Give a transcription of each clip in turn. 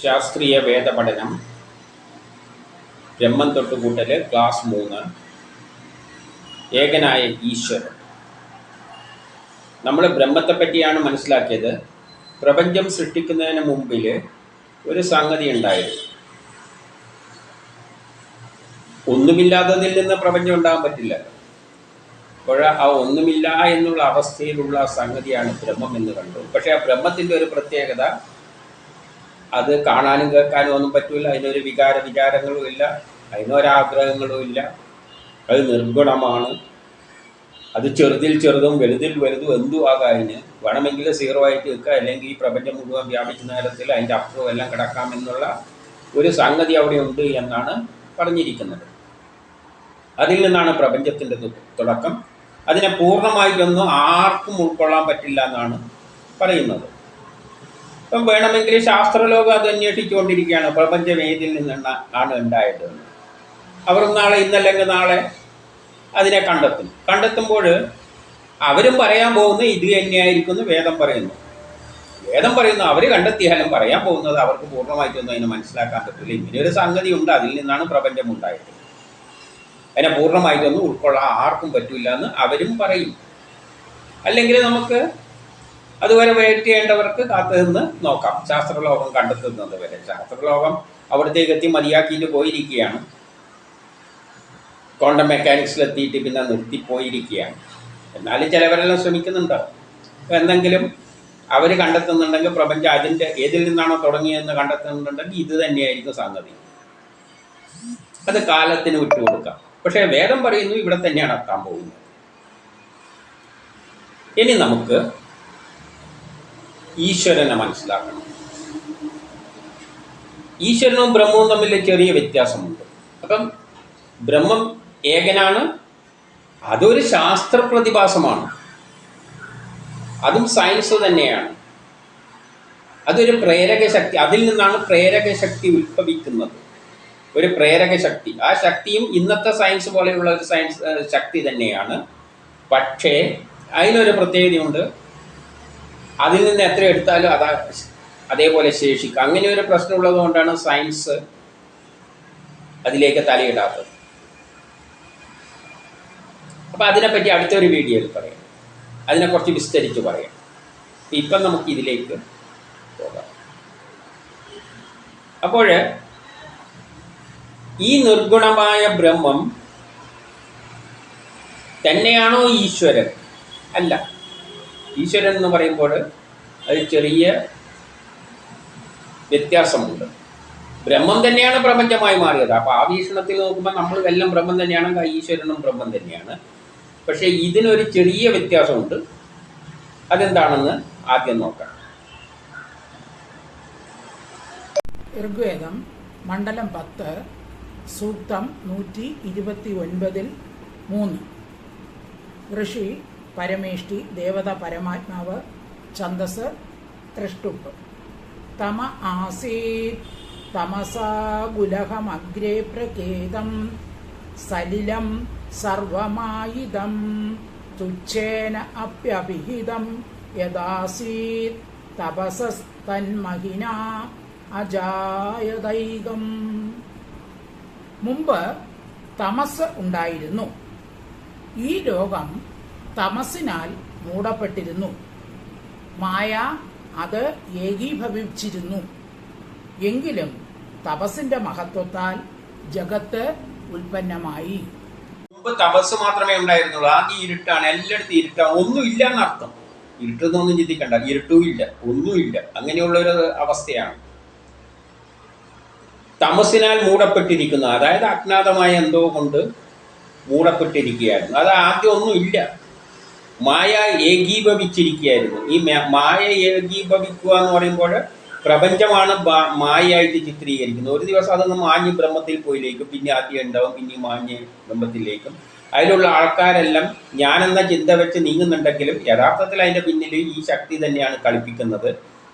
ശാസ്ത്രീയ വേദപഠനം ബ്രഹ്മം തൊട്ടുകൂട്ടൽ ക്ലാസ് 3 ഏകനായ ഈശ്വരൻ. നമ്മൾ ബ്രഹ്മത്തെ പറ്റിയാണ് മനസ്സിലാക്കിയത്. പ്രപഞ്ചം സൃഷ്ടിക്കുന്നതിന് മുമ്പിൽ ഒരു സംഗതി ഉണ്ടായിരുന്നു. ഒന്നുമില്ലാത്തതിൽ നിന്ന് പ്രപഞ്ചം ഉണ്ടാകാൻ പറ്റില്ല. അപ്പോൾ ആ ഒന്നുമില്ല എന്നുള്ള അവസ്ഥയിലുള്ള സംഗതിയാണ് ബ്രഹ്മം എന്ന് കണ്ടു. പക്ഷേ ആ ബ്രഹ്മത്തിൻ്റെ ഒരു പ്രത്യേകത, അത് കാണാനും കേൾക്കാനും ഒന്നും പറ്റില്ല. അതിനൊരു വിചാരങ്ങളും ഇല്ല, അതിനൊരാഗ്രഹങ്ങളും ഇല്ല. അത് നിർഗുണമാണ്. അത് ചെറുതിൽ ചെറുതും വലുതിൽ വലുതും എന്തും ആകാം. അതിന് വേണമെങ്കിൽ 0 ആയിട്ട് വെക്കുക, അല്ലെങ്കിൽ ഈ പ്രപഞ്ചം മുഴുവൻ വ്യാപിക്കുന്ന നേരത്തിൽ അതിൻ്റെ അപ്പുറം എല്ലാം കിടക്കാമെന്നുള്ള ഒരു സംഗതി അവിടെ ഉണ്ട് എന്നാണ് പറഞ്ഞിരിക്കുന്നത്. അതിൽ നിന്നാണ് പ്രപഞ്ചത്തിൻ്റെ തുടക്കം. അതിനെ പൂർണ്ണമായിട്ടൊന്നും ആർക്കും ഉൾക്കൊള്ളാൻ പറ്റില്ല എന്നാണ് പറയുന്നത്. ഇപ്പം വേണമെങ്കിൽ ശാസ്ത്രലോകം അത് അന്വേഷിച്ചുകൊണ്ടിരിക്കുകയാണ്, പ്രപഞ്ചം ഏതിൽ നിന്നാണ് ഉണ്ടായത്. അവർ നാളെ ഇന്നല്ലെങ്കിൽ നാളെ അതിനെ കണ്ടെത്തുമ്പോൾ അവരും പറയാൻ പോകുന്നത് ഇത് തന്നെയായിരിക്കുന്നു വേദം പറയുന്നു. അവർ കണ്ടെത്തിയാലും പറയാൻ പോകുന്നത് അവർക്ക് പൂർണ്ണമായിട്ടൊന്നും അതിനെ മനസ്സിലാക്കാൻ പറ്റില്ല. ഇങ്ങനെയൊരു സംഗതി ഉണ്ട്, അതിൽ നിന്നാണ് പ്രപഞ്ചം ഉണ്ടായത്, അതിനെ പൂർണ്ണമായിട്ടൊന്നും ഉൾക്കൊള്ളാൻ ആർക്കും പറ്റില്ല എന്ന് അവരും പറയും. അല്ലെങ്കിൽ നമുക്ക് അതുവരെ വെയിറ്റ് ചെയ്യേണ്ടവർക്ക് കാത്തു നിന്ന് നോക്കാം, ശാസ്ത്രലോകം കണ്ടെത്തുന്നത് വരെ. ശാസ്ത്രലോകം അവിടത്തേക്ക് എത്തി മതിയാക്കിയിട്ട് പോയിരിക്കുകയാണ്. ക്വാണ്ടം മെക്കാനിക്സിലെത്തിയിട്ട് പിന്നെ നിർത്തിപ്പോയിരിക്കുകയാണ്. എന്നാലും ചിലവരെല്ലാം ശ്രമിക്കുന്നുണ്ട്. എന്തെങ്കിലും അവർ കണ്ടെത്തുന്നുണ്ടെങ്കിൽ പ്രപഞ്ചം അതിൻ്റെ ഏതിൽ നിന്നാണോ തുടങ്ങിയതെന്ന് കണ്ടെത്തുന്നുണ്ടെങ്കിൽ ഇത് തന്നെയായിരിക്കും സംഗതി. അത് കാലത്തിന് വിട്ടുകൊടുക്കാം. പക്ഷേ വേദം പറയുന്നു ഇവിടെ തന്നെയാണ് എത്താൻ പോകുന്നത്. ഇനി നമുക്ക് ഈശ്വരനെ മനസ്സിലാക്കണം. ഈശ്വരനും ബ്രഹ്മവും തമ്മിൽ ചെറിയ വ്യത്യാസമുണ്ട്. അപ്പം ബ്രഹ്മം ഏകനാണ്, അതൊരു ശാസ്ത്ര പ്രതിഭാസമാണ്, അതും സയൻസ് തന്നെയാണ്. അതൊരു പ്രേരക ശക്തി, അതിൽ നിന്നാണ് പ്രേരക ശക്തി ഉത്ഭവിക്കുന്നത്. ഒരു പ്രേരക ശക്തി, ആ ശക്തിയും ഇന്നത്തെ സയൻസ് പോലെയുള്ള ഒരു സയൻസ് ശക്തി തന്നെയാണ്. പക്ഷേ അതിനൊരു പ്രത്യേകതയുണ്ട്, അതിൽ നിന്ന് എത്ര എടുത്താലും അതേപോലെ ശേഷിക്കും. അങ്ങനെ ഒരു പ്രശ്നമുള്ളത് കൊണ്ടാണ് സയൻസ് അതിലേക്ക് തലയിടാത്തത്. അപ്പോൾ അതിനെപ്പറ്റി അടുത്തൊരു വീഡിയോയിൽ പറയാം, അതിനെക്കുറിച്ച് വിസ്തരിച്ച് പറയാം. ഇപ്പം നമുക്ക് ഇതിലേക്ക് പോകാം. അപ്പോൾ ഈ നിർഗുണമായ ബ്രഹ്മം തന്നെയാണോ ഈശ്വരൻ? അല്ല. ഈശ്വരൻ എന്ന് പറയുമ്പോൾ അത് ചെറിയ വ്യത്യാസമുണ്ട്. ബ്രഹ്മം തന്നെയാണ് പ്രപഞ്ചമായി മാറിയത്. അപ്പോൾ ആ വീക്ഷണത്തിൽ നോക്കുമ്പോൾ നമ്മൾ എല്ലാം ബ്രഹ്മം തന്നെയാണ്, ഈശ്വരനും ബ്രഹ്മം തന്നെയാണ്. പക്ഷേ ഇതിനൊരു ചെറിയ വ്യത്യാസമുണ്ട്. അതെന്താണെന്ന് ആദ്യം നോക്കാം. ഋഗ്വേദം മണ്ഡലം 10 സൂക്തം 129 3. ഋഷി പരമേഷ്ടി, ദേവത പരമാത്മാവ്, ഛന്ദസ് ത്രഷ്ടുപ്പ്. തമ ആസീത് തമസാ ഗുലഹമഗ്രേ പ്രകേതം സലിലം സർവമായിദം തുച്ഛേന അപ്യഭിഹിതം യദാസീത് തപസസ്തന്മഹിനാ അജായദൈകം. മുമ്പ് തമസ് ഉണ്ടായിരുന്നു. ഈ ലോകം തമസിനാൽ മൂടപ്പെട്ടിരുന്നു. മായ അത് ഏകീഭവിച്ചിരുന്നു. എങ്കിലും തപസ്സിന്റെ മഹത്വത്താൽ ജഗത്ത് ഉൽപ്പന്നമായി. മുമ്പ് തപസ് മാത്രമേ ഉണ്ടായിരുന്നുള്ളൂ. ആദ്യം ഇരുട്ടാണ്, എല്ലായിടത്തും ഇരുട്ടാണ്, ഒന്നുമില്ല എന്നർത്ഥം. ഇരുട്ടെന്നൊന്നും ചിന്തിക്കണ്ട, ഇരുട്ടുമില്ല, ഒന്നുമില്ല, അങ്ങനെയുള്ളൊരു അവസ്ഥയാണ്. തമസിനാൽ മൂടപ്പെട്ടിരിക്കുന്നു, അതായത് അജ്ഞാതമായ എന്തോ കൊണ്ട് മൂടപ്പെട്ടിരിക്കുകയായിരുന്നു. അത് ആദ്യം ഒന്നുമില്ല, മായ ഏകീഭവിച്ചിരിക്കുകയായിരുന്നു. ഈ മായ ഏകീഭവിക്കുക എന്ന് പറയുമ്പോൾ പ്രപഞ്ചമാണ് മായയായിട്ട് ചിത്രീകരിക്കുന്നത്. ഒരു ദിവസം അതൊന്ന് മാഞ്ഞ് ബ്രഹ്മത്തിൽ പോയിലേക്കും, പിന്നെ ആദ്യം ഉണ്ടാവും, പിന്നെ മാഞ്ഞ് ബ്രഹ്മത്തിലേക്കും. അതിലുള്ള ആൾക്കാരെല്ലാം ഞാനെന്ന ചിന്ത വെച്ച് നീങ്ങുന്നുണ്ടെങ്കിലും യഥാർത്ഥത്തിൽ അതിൻ്റെ പിന്നിൽ ഈ ശക്തി തന്നെയാണ് കളിപ്പിക്കുന്നത്.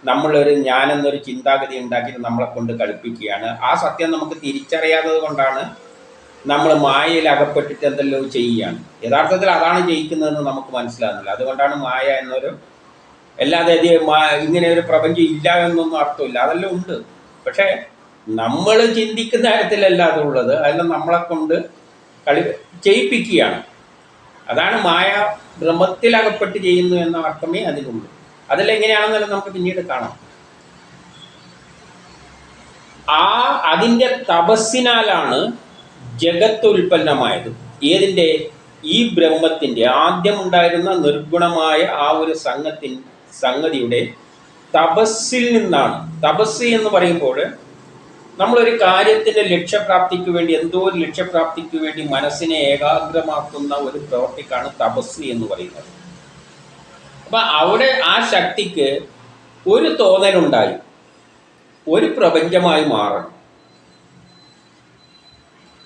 നമ്മളൊരു ഞാനെന്നൊരു ചിന്താഗതി ഉണ്ടാക്കിയിട്ട് നമ്മളെ കൊണ്ട് കളിപ്പിക്കുകയാണ്. ആ സത്യം നമുക്ക് തിരിച്ചറിയാത്തത് കൊണ്ടാണ് നമ്മൾ മായയിൽ അകപ്പെട്ടിട്ട് എന്തെല്ലോ ചെയ്യുകയാണ്. യഥാർത്ഥത്തിൽ അതാണ് ജയിക്കുന്നതെന്ന് നമുക്ക് മനസ്സിലാകുന്നില്ല. അതുകൊണ്ടാണ് മായ എന്നൊരു, അല്ലാതെ ഇങ്ങനെ ഒരു പ്രപഞ്ചം ഇല്ല എന്നൊന്നും അർത്ഥമില്ല, അതെല്ലാം ഉണ്ട്. പക്ഷേ നമ്മൾ ചിന്തിക്കുന്ന തരത്തിലല്ല അതുള്ളത്, അതെല്ലാം നമ്മളെ കൊണ്ട് കളി ചെയ്യിപ്പിക്കുകയാണ്. അതാണ് മായ ഭ്രമത്തിലകപ്പെട്ട് ചെയ്യുന്നു എന്ന അർത്ഥമേ അതിനുള്ളൂ. അതിലെങ്ങനെയാണെന്നല്ല നമുക്ക് പിന്നീട് കാണാം. അതിൻ്റെ തപസ്സിനാലാണ് ജഗത്ത് ഉൽപ്പന്നമായത്. ഏതിൻ്റെ? ഈ ബ്രഹ്മത്തിൻ്റെ ആദ്യമുണ്ടായിരുന്ന നിർഗുണമായ ആ ഒരു സംഗതിയുടെ തപസ്സിൽ നിന്നാണ്. തപസ് എന്ന് പറയുമ്പോൾ നമ്മളൊരു കാര്യത്തിൻ്റെ ലക്ഷ്യപ്രാപ്തിക്ക് വേണ്ടി, എന്തോ ഒരു ലക്ഷ്യപ്രാപ്തിക്ക് വേണ്ടി മനസ്സിനെ ഏകാഗ്രമാക്കുന്ന ഒരു പ്രവൃത്തിക്കാണ് തപസ് എന്ന് പറയുന്നത്. അപ്പം അവിടെ ആ ശക്തിക്ക് ഒരു തോന്നലുണ്ടായി, ഒരു പ്രപഞ്ചമായി മാറണം.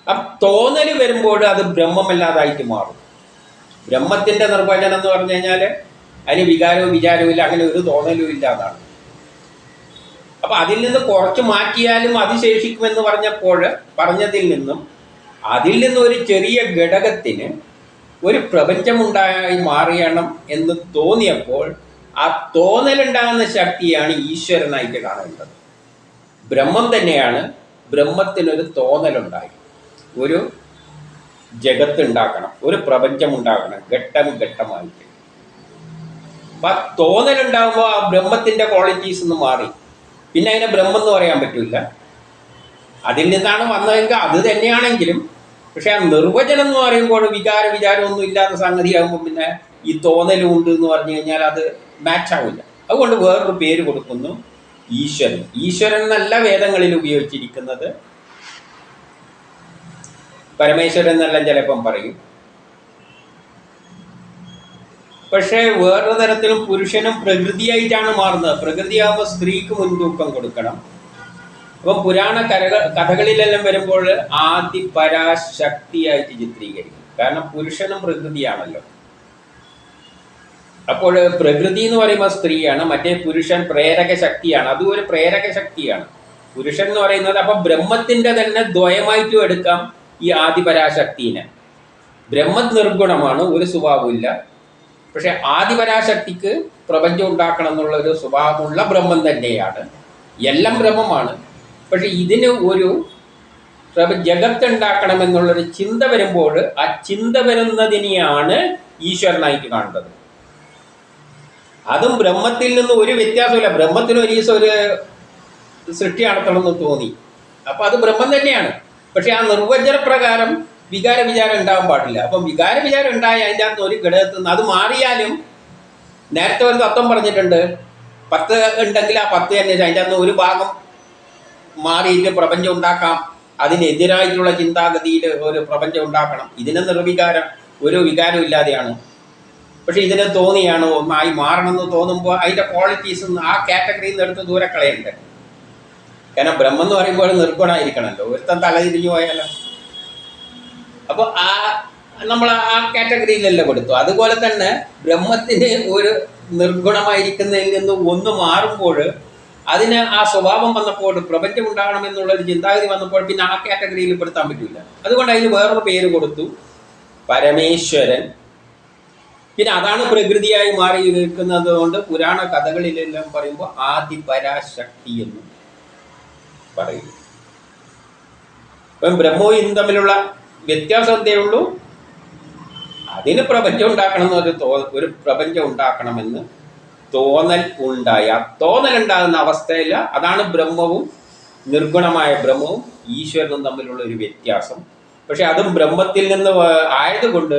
ആ തോന്നൽ വരുമ്പോൾ അത് ബ്രഹ്മമല്ലാതായിട്ട് മാറും. ബ്രഹ്മത്തിൻ്റെ നിർവചനം എന്ന് പറഞ്ഞു കഴിഞ്ഞാൽ അതിന് വികാരവും വിചാരവും ഇല്ല, അങ്ങനെ ഒരു തോന്നലും ഇല്ലാതാണ്. അപ്പം അതിൽ നിന്ന് കുറച്ച് മാറ്റിയാലും അത് ശേഷിക്കുമെന്ന് പറഞ്ഞതിൽ നിന്നും അതിൽ നിന്ന് ഒരു ചെറിയ ഘടകത്തിന് ഒരു പ്രപഞ്ചമുണ്ടായി മാറിയണം എന്ന് തോന്നിയപ്പോൾ ആ തോന്നലുണ്ടാകുന്ന ശക്തിയാണ് ഈശ്വരനായിട്ട് കാണേണ്ടത്. ബ്രഹ്മം തന്നെയാണ്. ബ്രഹ്മത്തിനൊരു തോന്നലുണ്ടായി, ഒരു ജഗത്ത് ഉണ്ടാക്കണം, ഒരു പ്രപഞ്ചം ഉണ്ടാക്കണം, ഘട്ടം ഘട്ടമായിട്ട്. അപ്പം ആ തോന്നലുണ്ടാകുമ്പോൾ ആ ബ്രഹ്മത്തിൻ്റെ ക്വാളിറ്റീസ് ഒന്ന് മാറി. പിന്നെ അതിനെ ബ്രഹ്മം എന്ന് പറയാൻ പറ്റില്ല. അതിൽ നിന്നാണ് വന്നതെങ്കിൽ അത് തന്നെയാണെങ്കിലും, പക്ഷെ ആ നിർവചനം എന്ന് പറയുമ്പോൾ വിചാരമൊന്നും ഇല്ലാത്ത സംഗതിയാകുമ്പോൾ പിന്നെ ഈ തോന്നലും ഉണ്ട് എന്ന് പറഞ്ഞു കഴിഞ്ഞാൽ അത് മാച്ച് ആവില്ല. അതുകൊണ്ട് വേറൊരു പേര് കൊടുക്കുന്നു, ഈശ്വരൻ. ഈശ്വരൻ എന്നല്ല വേദങ്ങളിൽ ഉപയോഗിച്ചിരിക്കുന്നത്, പരമേശ്വരൻ എന്നെല്ലാം ചിലപ്പം പറയും. പക്ഷേ വേറൊരു തരത്തിലും പുരുഷനും പ്രകൃതിയായിട്ടാണ് മാറുന്നത്. പ്രകൃതിയാകുമ്പോൾ സ്ത്രീക്ക് മുൻതൂക്കം കൊടുക്കണം. അപ്പം പുരാണ കഥകളിലെല്ലാം വരുമ്പോൾ ആദി പരാശക്തിയായിട്ട് ചിത്രീകരിക്കും. കാരണം പുരുഷനും പ്രകൃതിയാണല്ലോ. അപ്പോൾ പ്രകൃതി എന്ന് പറയുമ്പോൾ സ്ത്രീയാണ്, മറ്റേ പുരുഷൻ പ്രേരക ശക്തിയാണ്. അതും ഒരു പ്രേരക ശക്തിയാണ് പുരുഷൻ എന്ന് പറയുന്നത്. അപ്പം ബ്രഹ്മത്തിൻ്റെ തന്നെ ദ്വയമായിട്ടും എടുക്കാം ഈ ആദിപരാശക്തിനെ. ബ്രഹ്മ നിർഗുണമാണ്, ഒരു സ്വഭാവമില്ല. പക്ഷെ ആദിപരാശക്തിക്ക് പ്രപഞ്ചം ഉണ്ടാക്കണം എന്നുള്ളൊരു സ്വഭാവമുള്ള ബ്രഹ്മം തന്നെയാണ്. എല്ലാം ബ്രഹ്മമാണ്. പക്ഷെ ഇതിന് ഒരു ജഗത്ത് ഉണ്ടാക്കണമെന്നുള്ളൊരു ചിന്ത വരുമ്പോൾ ആ ചിന്ത വരുന്നതിനെയാണ് ഈശ്വരനായിട്ട് കാണേണ്ടത്. അതും ബ്രഹ്മത്തിൽ നിന്ന് ഒരു വ്യത്യാസമില്ല. ബ്രഹ്മത്തിന് ഒരു ദിവസം ഒരു സൃഷ്ടി നടത്തണമെന്ന് തോന്നി, അപ്പം അത് ബ്രഹ്മം തന്നെയാണ്. പക്ഷെ ആ നിർവചന പ്രകാരം വിചാരം ഉണ്ടാകാൻ പാടില്ല. അപ്പം വിചാരം ഉണ്ടായ അതിൻ്റെ അകത്ത് ഒരു ഘടകത്തിൽ നിന്ന് അത് മാറിയാലും, നേരത്തെ ഒരു തത്വം പറഞ്ഞിട്ടുണ്ട്, 10 ഉണ്ടെങ്കിൽ ആ 10 തന്നെ അതിൻ്റെ അകത്ത് ഒരു ഭാഗം മാറിയിട്ട് പ്രപഞ്ചം ഉണ്ടാക്കാം. അതിനെതിരായിട്ടുള്ള ചിന്താഗതിയിൽ ഒരു പ്രപഞ്ചം ഉണ്ടാക്കണം. ഇതിനെ നിർവികാരം, ഒരു വികാരം ഇല്ലാതെയാണ്. പക്ഷെ ഇതിനെ തോന്നിയാണ് ഒന്നായി മാറണമെന്ന് തോന്നുമ്പോൾ അതിൻ്റെ ക്വാളിറ്റീസ് ആ കാറ്റഗറിയിൽ നിന്ന് എടുത്ത് ദൂരെ കളയണ്ടേ. കാരണം ബ്രഹ്മം എന്ന് പറയുമ്പോൾ നിർഗുണമായിരിക്കണമല്ലോ. ഒരുത്തൻ തലതിരിഞ്ഞു പോയാലോ. അപ്പോൾ നമ്മൾ ആ കാറ്റഗറിയിലല്ല കൊടുത്തു. അതുപോലെ തന്നെ ബ്രഹ്മത്തിന് ഒരു നിർഗുണമായിരിക്കുന്നതിൽ നിന്ന് ഒന്ന് മാറുമ്പോൾ അതിന് ആ സ്വഭാവം വന്നപ്പോൾ, പ്രപഞ്ചം ഉണ്ടാകണമെന്നുള്ളൊരു ചിന്താഗതി വന്നപ്പോൾ പിന്നെ ആ കാറ്റഗറിയിൽ പെടുത്താൻ പറ്റില്ല. അതുകൊണ്ട് അതിന് വേറൊരു പേര് കൊടുത്തു, പരമേശ്വരൻ. പിന്നെ അതാണ് പ്രകൃതിയായി മാറി നിൽക്കുന്നത്. കൊണ്ട് പുരാണ കഥകളിലെല്ലാം പറയുമ്പോൾ ആദിപരാശക്തി എന്ന് പറയും. ഇപ്പം ബ്രഹ്മവും ഇതും തമ്മിലുള്ള വ്യത്യാസം എന്തേ ഉള്ളൂ? അതിന് പ്രപഞ്ചം ഉണ്ടാക്കണം ഒരു പ്രപഞ്ചം ഉണ്ടാക്കണമെന്ന് തോന്നൽ ഉണ്ടായി. ആ തോന്നലുണ്ടാകുന്ന അവസ്ഥയിൽ അതാണ് ബ്രഹ്മവും നിർഗുണമായ ബ്രഹ്മവും ഈശ്വരനും തമ്മിലുള്ള ഒരു വ്യത്യാസം. പക്ഷെ അതും ബ്രഹ്മത്തിൽ നിന്ന് ആയതുകൊണ്ട്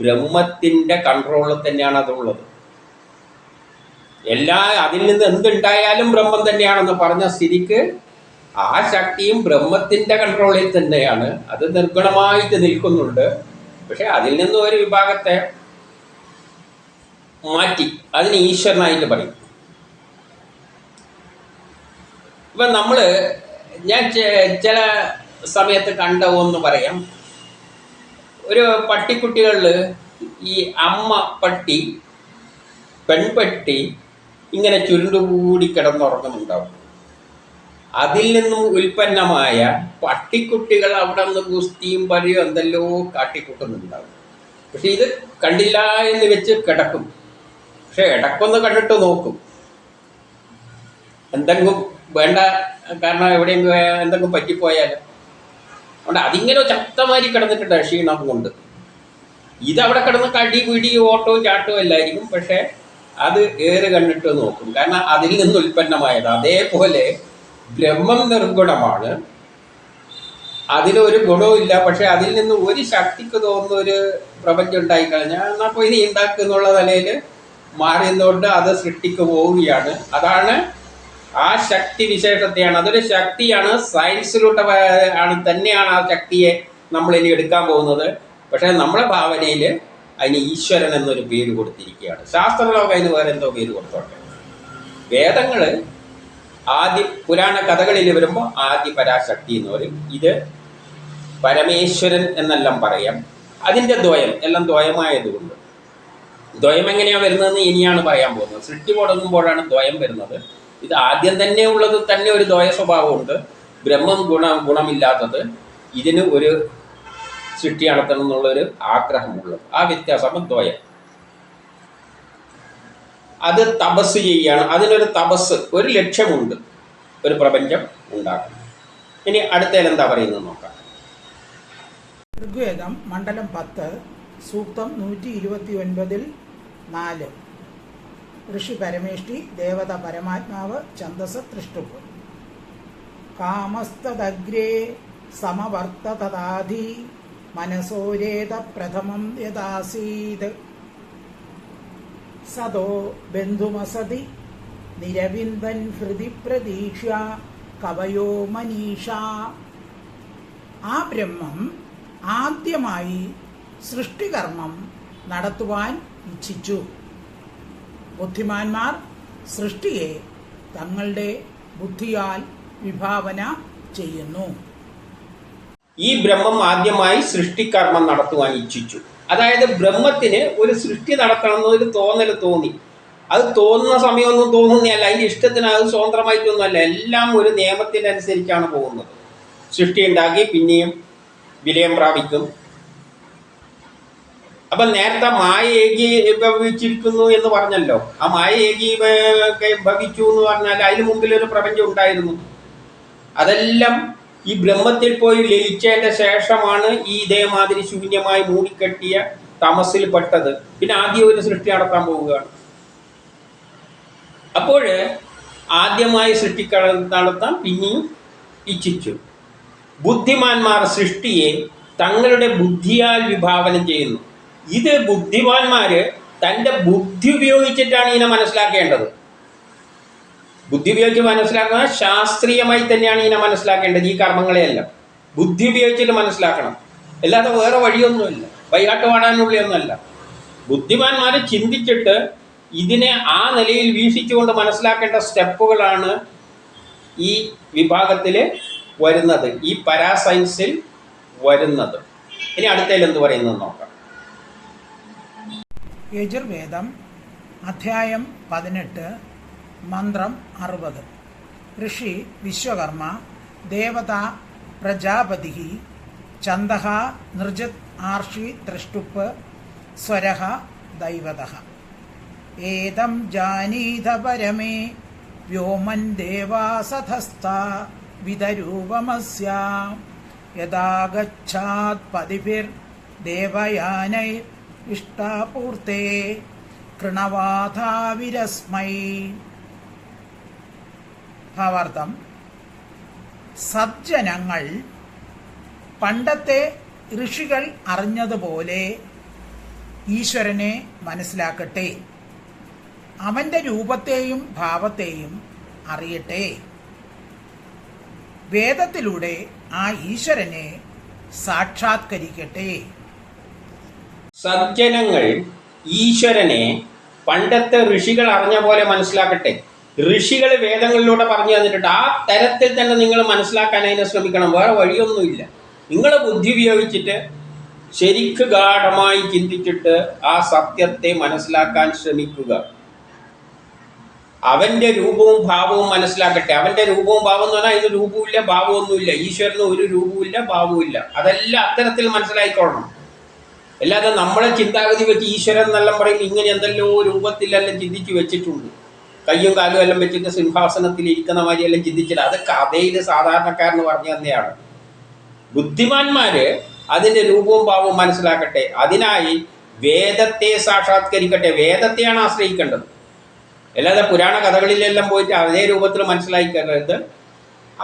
ബ്രഹ്മത്തിൻ്റെ കൺട്രോളിൽ തന്നെയാണ് അതുള്ളത്. അതിൽ നിന്ന് എന്തുണ്ടായാലും ബ്രഹ്മം തന്നെയാണെന്ന് പറഞ്ഞ സ്ഥിതിക്ക് ആ ശക്തിയും ബ്രഹ്മത്തിൻ്റെ കൺട്രോളിൽ തന്നെയാണ്. അത് നിർഗുണമായിട്ട് നിൽക്കുന്നുണ്ട്. പക്ഷെ അതിൽ നിന്ന് ഒരു വിഭാഗത്തെ മാറ്റി അതിന് ഈശ്വരനായിട്ട് പറയും. ഇപ്പം ഞാൻ ചില സമയത്ത് കണ്ട ഒന്ന് പറയാം. ഒരു പട്ടിക്കുട്ടികളിൽ ഈ അമ്മ പട്ടി, പെൺപട്ടി ഇങ്ങനെ ചുരുണ്ടുകൂടി കിടന്നുറങ്ങുന്നുണ്ടാവും. അതിൽ നിന്നും ഉൽപ്പന്നമായ പട്ടിക്കുട്ടികൾ അവിടെ നിന്ന് ഗുസ്തിയും പരിയും എന്തെല്ലോ കാട്ടിക്കൂട്ടുന്നുണ്ടാവും. പക്ഷെ ഇത് കണ്ടില്ല എന്ന് വെച്ച് കിടക്കും. പക്ഷെ ഇടക്കൊന്ന് കണ്ടിട്ട് നോക്കും. എന്തെങ്കിലും വേണ്ട കാരണം എവിടെയെങ്കിലും എന്തെങ്കിലും പറ്റിപ്പോയാൽ. അതുകൊണ്ട് അതിങ്ങനെ ശക്തമായി കിടന്നിട്ടുണ്ട് ക്ഷീണം കൊണ്ട്. ഇതവിടെ കിടന്ന് കടി പിടി ഓട്ടവും ചാട്ടവും എല്ലായിരിക്കും, പക്ഷേ അത് ഏറ് കണ്ടിട്ട് നോക്കും. കാരണം അതിൽ നിന്ന് ഉൽപ്പന്നമായത്. അതേപോലെ ബ്രഹ്മം നിർഗുണമാണ്, അതിലൊരു ഗുണവുമില്ല. പക്ഷെ അതിൽ നിന്ന് ഒരു ശക്തിക്ക് തോന്നുന്ന ഒരു പ്രപഞ്ചം ഉണ്ടായിക്കഴിഞ്ഞാൽ എന്നാൽ പോയി നീ ഉണ്ടാക്കുക എന്നുള്ള നിലയിൽ മാറിയതുകൊണ്ട് അത് സൃഷ്ടിക്ക് പോവുകയാണ്. അതാണ് ആ ശക്തി വിശേഷത്തെയാണ്, അതൊരു ശക്തിയാണ്. സയൻസിലൂടെ തന്നെയാണ് ആ ശക്തിയെ നമ്മളിനി എടുക്കാൻ പോകുന്നത്. പക്ഷേ നമ്മുടെ ഭാവനയിൽ അതിന് ഈശ്വരൻ എന്നൊരു പേര് കൊടുത്തിരിക്കുകയാണ്. ശാസ്ത്രലോകം അതിന് വേറെ എന്തോ പേര് കൊടുത്തോട്ടെ. വേദങ്ങൾ ആദ്യ പുരാണ കഥകളിൽ വരുമ്പോൾ ആദ്യ പരാശക്തി എന്ന് പറയും. ഇത് പരമേശ്വരൻ എന്നെല്ലാം പറയാം. അതിൻ്റെ ദ്വയം എല്ലാം ദ്വയമായതുകൊണ്ട്, ദ്വയം എങ്ങനെയാണ് വരുന്നതെന്ന് ഇനിയാണ് പറയാൻ പോകുന്നത്. സൃഷ്ടി തുടങ്ങുമ്പോഴാണ് ദ്വയം വരുന്നത്. ഇത് ആദ്യം തന്നെ ഉള്ളത് തന്നെ ഒരു ദ്വയ സ്വഭാവമുണ്ട്. ബ്രഹ്മം ഗുണമില്ലാത്തത്, ഇതിന് ഒരു സൃഷ്ടി നടത്തണം എന്നുള്ളൊരു ആഗ്രഹമുള്ളത്. ആ വ്യത്യാസം ദ്വയം. അത് തപസ് ചെയ്യാണ്. അതിനൊരു തപസ്, ഒരു ലക്ഷ്യമുണ്ട്, ഒരു പ്രപഞ്ചം ഉണ്ടാക്കണം. ഇനി അടുത്തതിൽ എന്താ പറയുന്നത് നോക്കാം. ഋഗ്വേദം മണ്ഡലം 10 സൂക്തം 129 4. ഋഷി പരമേഷ്ടി, ദേവത പരമാത്മാവ്, ഛന്ദസ് തൃഷ്ടുപ്പ്. കാമസ്തദഗ്രേ സമവർത്തതദാധി മനസോരേത പ്രഥമം യദാസീത് സദോ ബന്ധുമസതി നിരവിന്ദൻ ഹൃദി പ്രതീക്ഷ കവയോ മനീഷ. ആ ബ്രഹ്മം ആദ്യമായി സൃഷ്ടികർമ്മം നടത്തുവാൻ ഇച്ഛിച്ചു. ബുദ്ധിമാന്മാർ സൃഷ്ടിയെ തങ്ങളുടെ ബുദ്ധിയാൽ വിഭാവന ചെയ്യുന്നു. ഈ ബ്രഹ്മം ആദ്യമായി സൃഷ്ടികർമ്മം നടത്തുവാൻ ഇച്ഛിച്ചു. അതായത് ബ്രഹ്മത്തിന് ഒരു സൃഷ്ടി നടത്തണം എന്നൊരു തോന്നൽ തോന്നി. അത് തോന്നുന്ന സമയമൊന്നും തോന്നുന്നതല്ല, അതിൻ്റെ ഇഷ്ടത്തിന്, അത് സ്വതന്ത്രമായിട്ടൊന്നുമല്ല. എല്ലാം ഒരു നിയമത്തിനനുസരിച്ചാണ് പോകുന്നത്. സൃഷ്ടി ഉണ്ടാക്കി പിന്നെയും വിലയം പ്രാപിക്കും. അപ്പം നേരത്തെ മായ ഏകീഭവിച്ചിരിക്കുന്നു എന്ന് പറഞ്ഞല്ലോ. ആ മായ ഏകീഭവിച്ചു എന്ന് പറഞ്ഞാൽ അതിന് മുമ്പിൽ ഒരു പ്രപഞ്ചം ഉണ്ടായിരുന്നു. അതെല്ലാം ഈ ബ്രഹ്മത്തിൽ പോയി ലയിച്ചതിൻ്റെ ശേഷമാണ് ഈ ഇതേമാതിരി ശൂന്യമായി മൂടിക്കെട്ടിയ തമസിൽ പെട്ടത്. പിന്നെ ആദ്യം ഒരു സൃഷ്ടി നടത്താൻ പോവുകയാണ്. അപ്പോൾ ആദ്യമായി സൃഷ്ടി നടത്താൻ പിന്നെയും ഇച്ഛിച്ചു. ബുദ്ധിമാന്മാർ സൃഷ്ടിയെ തങ്ങളുടെ ബുദ്ധിയാൽ വിഭാവനം ചെയ്യുന്നു. ഇത് ബുദ്ധിമാന്മാർ തൻ്റെ ബുദ്ധി ഉപയോഗിച്ചിട്ടാണ് ഇതിനെ മനസ്സിലാക്കേണ്ടത്. ബുദ്ധി ഉപയോഗിച്ച് മനസ്സിലാക്കുന്ന ശാസ്ത്രീയമായി തന്നെയാണ് ഇതിനെ മനസ്സിലാക്കേണ്ടത്. ഈ കർമ്മങ്ങളെയെല്ലാം ബുദ്ധി ഉപയോഗിച്ചിട്ട് മനസ്സിലാക്കണം, അല്ലാതെ വേറെ വഴിയൊന്നുമില്ല, വൈകാട്ട് പാടാനുള്ളിയൊന്നുമല്ല. ബുദ്ധിമാന്മാർ ചിന്തിച്ചിട്ട് ഇതിനെ ആ നിലയിൽ വീക്ഷിച്ചുകൊണ്ട് മനസ്സിലാക്കേണ്ട സ്റ്റെപ്പുകളാണ് ഈ വിഭാഗത്തിൽ വരുന്നത്, ഈ പരാസയൻസിൽ വരുന്നത്. ഇനി അടുത്തതിൽ എന്ത് പറയുന്നത് നോക്കാം. യജുർവേദം അധ്യായം 18 മന്ത്രം 60. ഋഷി വിശ്വകർമ്മ, ദേവത പ്രജാപതി, ഛന്ദഃ നൃജത് ആർഷി ദ്രഷ്ടുപ്പ്, സ്വരഃ ദൈവതഃ. ഏതം ജാനീത പരമേ വ്യോമൻ ദേവാസധസ്ഥാ വിതരൂപമസ്യ യഥാ ഗച്ഛാത് പതിഭിർ ദേവയാനൈ ഇഷ്ടാപൂർത്തേ കൃണവാധാവിരസ്മൈ. ഭാവാർത്ഥം: സജ്ജനങ്ങൾ പണ്ടത്തെ ഋഷികൾ അറിഞ്ഞതുപോലെ ഈശ്വരനെ മനസ്സിലാക്കട്ടെ, അവൻ്റെ രൂപത്തെയും ഭാവത്തെയും അറിയട്ടെ. വേദത്തിലൂടെ ആ ഈശ്വരനെ സാക്ഷാത്കരിക്കട്ടെ. സജ്ജനങ്ങൾ ഈശ്വരനെ പണ്ടത്തെ ഋഷികൾ അറിഞ്ഞ പോലെ മനസ്സിലാക്കട്ടെ. ഋഷികൾ വേദങ്ങളിലൂടെ പറഞ്ഞു തന്നിട്ടുണ്ട്. ആ തരത്തിൽ തന്നെ നിങ്ങൾ മനസ്സിലാക്കാൻ അതിനെ ശ്രമിക്കണം. വേറെ വഴിയൊന്നുമില്ല. നിങ്ങൾ ബുദ്ധി ഉപയോഗിച്ചിട്ട് ശരിക്ക് ഗാഠമായി ചിന്തിച്ചിട്ട് ആ സത്യത്തെ മനസ്സിലാക്കാൻ ശ്രമിക്കുക. അവൻ്റെ രൂപവും ഭാവവും മനസ്സിലാക്കട്ടെ. അവൻ്റെ രൂപവും ഭാവം എന്ന് പറഞ്ഞാൽ അതിന് രൂപവുമില്ല, ഭാവമൊന്നുമില്ല. ഈശ്വരന് ഒരു രൂപവുമില്ല, ഭാവവുമില്ല. അതെല്ലാം അത്തരത്തിൽ മനസ്സിലായിക്കൊള്ളണം. അല്ലാതെ നമ്മളെ ചിന്താഗതി വെച്ച് ഈശ്വരൻ എന്നെല്ലാം പറയും ഇങ്ങനെ എന്തെല്ലോ രൂപത്തിലെല്ലാം ചിന്തിച്ച് വെച്ചിട്ടുണ്ട്. കയ്യും കാലും എല്ലാം വെച്ചിട്ട് സിംഹാസനത്തിൽ ഇരിക്കുന്ന മാതിരിയെല്ലാം ചിന്തിച്ചില്ല. അത് കഥയിൽ സാധാരണക്കാരന് പറഞ്ഞു തന്നെയാണ്. ബുദ്ധിമാന്മാര് അതിൻ്റെ രൂപവും ഭാവവും മനസ്സിലാക്കട്ടെ. അതിനായി വേദത്തെ സാക്ഷാത്കരിക്കട്ടെ. വേദത്തെയാണ് ആശ്രയിക്കേണ്ടത്. അല്ലാതെ പുരാണ കഥകളിലെല്ലാം പോയിട്ട് അതേ രൂപത്തിൽ മനസ്സിലാക്കരുത്.